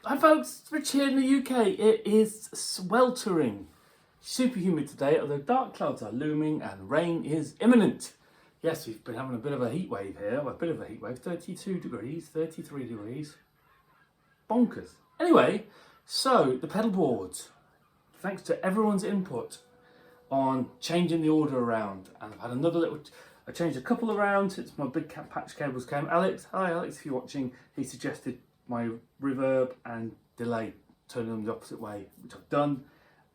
Hi folks, it's Rich here in the UK. It is sweltering, super humid today, although dark clouds are looming and rain is imminent. Yes, we've been having a bit of a heat wave here, well, a bit of a heat wave, 32 degrees, 33 degrees, bonkers. Anyway, so the pedal boards, thanks to everyone's input on changing the order around, and I've had I changed a couple around since my big patch cables came. Alex, hi Alex, if you're watching, he suggested my reverb and delay, turning them the opposite way, which I've done.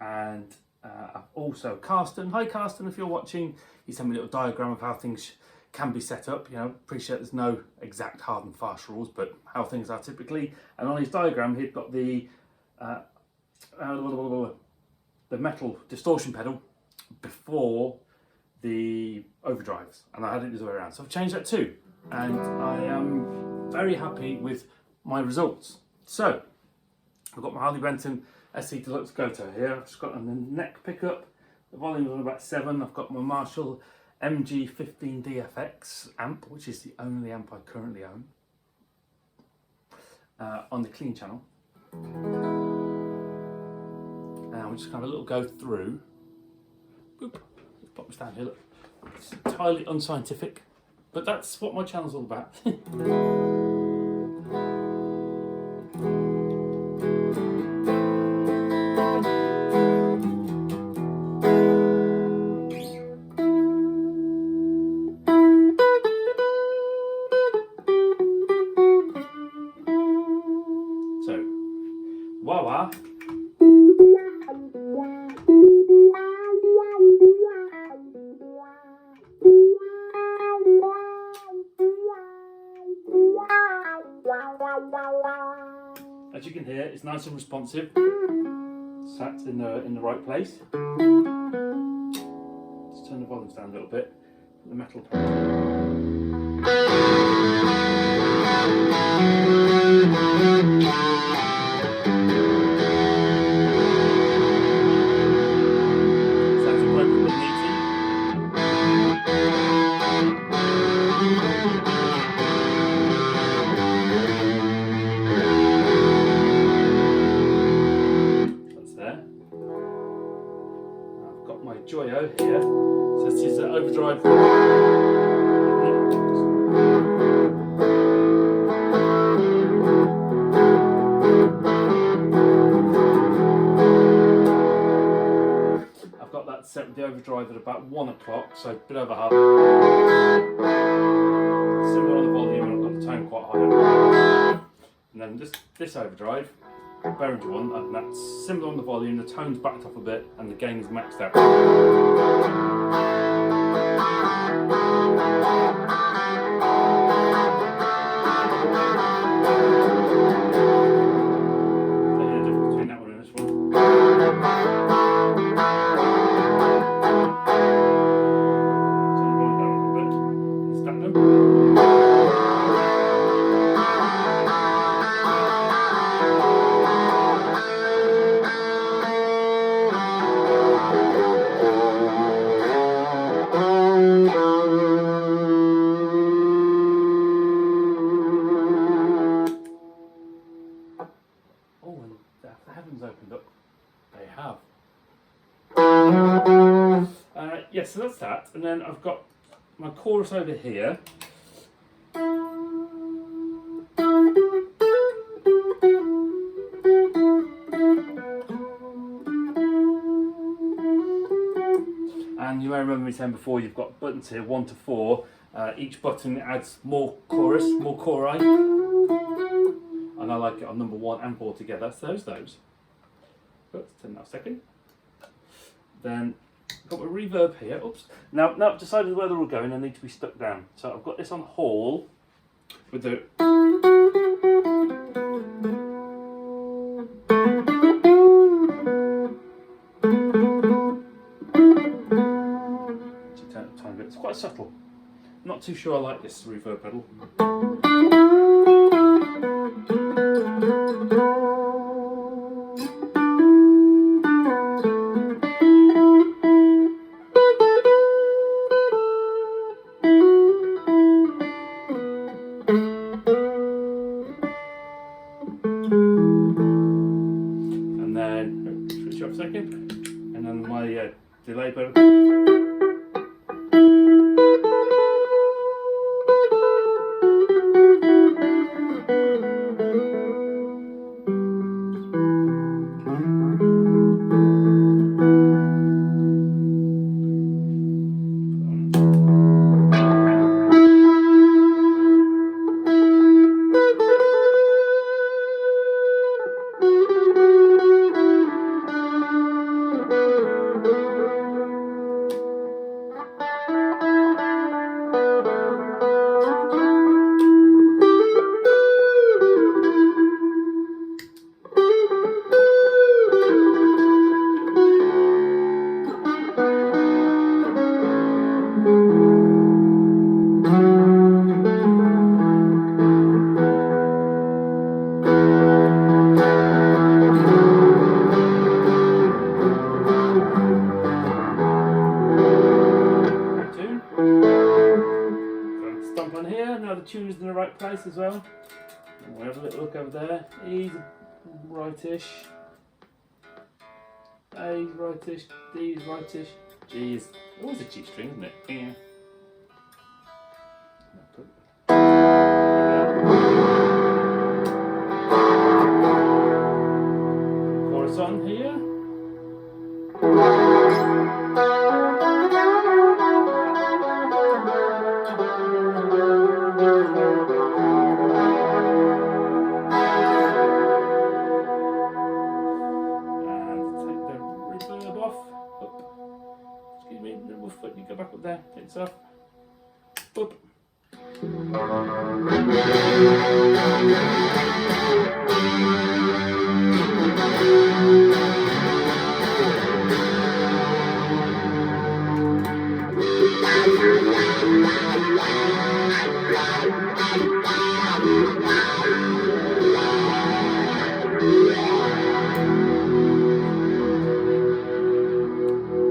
And I've also, Carsten, hi Carsten, if you're watching, he sent me a little diagram of how things can be set up. You know, appreciate there's no exact hard and fast rules, but how things are typically. And on his diagram, he'd got the metal distortion pedal before the overdrives, and I had it the other way around. So I've changed that too, and I am very happy with my results. So I've got my Harley Benton SC Deluxe Goto here. I've just got a neck pickup. The volume's on about 7. I've got my Marshall MG15DFX amp, which is the only amp I currently own, on the clean channel. Now we're just going to have a little go through. Boop. Let's pop this down here. Look, it's entirely unscientific, but that's what my channel's all about. So, wah-wah. As you can hear, it's nice and responsive. Sat in the right place. Let's turn the volumes down a little bit. The metal. Sounds appropriately meaty. I've got my Joyo here, so this is an overdrive. I've got that set with the overdrive at about 1 o'clock, so a bit over half. Similar on the volume, and I've got the tone quite high. And then this overdrive, Behringer one, and that's similar on the volume, the tone's backed up a bit and the gain is maxed out. So yeah, the difference between that one and this one. Turn the volume down a little bit and stack them. Oh, and the heavens opened up. They have. Yes, so that's that. And then I've got my chorus over here. And you may remember me saying before, you've got buttons here, 1 to 4. Each button adds more chorus, more chori. And I like it on number 1 and 4 together, so those. Let's turn that a second. Then I've got my reverb here. Oops. Now I've decided where they're all going, I need to be stuck down. So I've got this on hall with the turn it a tiny bit. It's quite subtle. I'm not too sure I like this reverb pedal. a second. And then my delay button. Stomp on here, now the tune's in the right place as well. And we'll have a little look over there. E's rightish. A's rightish. D's rightish. G's always a G string, isn't it? Yeah. Chorus on here. Foot, you go back up there, take this off. Boop.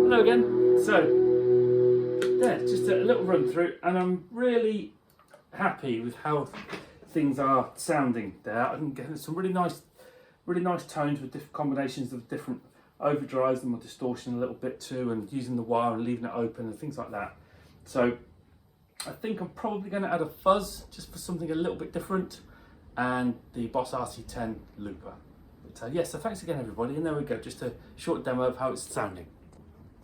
Hello again. So, yeah, just a little run through, and I'm really happy with how things are sounding there. I can get some really nice tones with different combinations of different overdrives and my distortion a little bit too, and using the wire and leaving it open and things like that. So I think I'm probably going to add a fuzz just for something a little bit different, and the Boss RC10 looper. But yes, so thanks again everybody, and there we go, just a short demo of how it's sounding.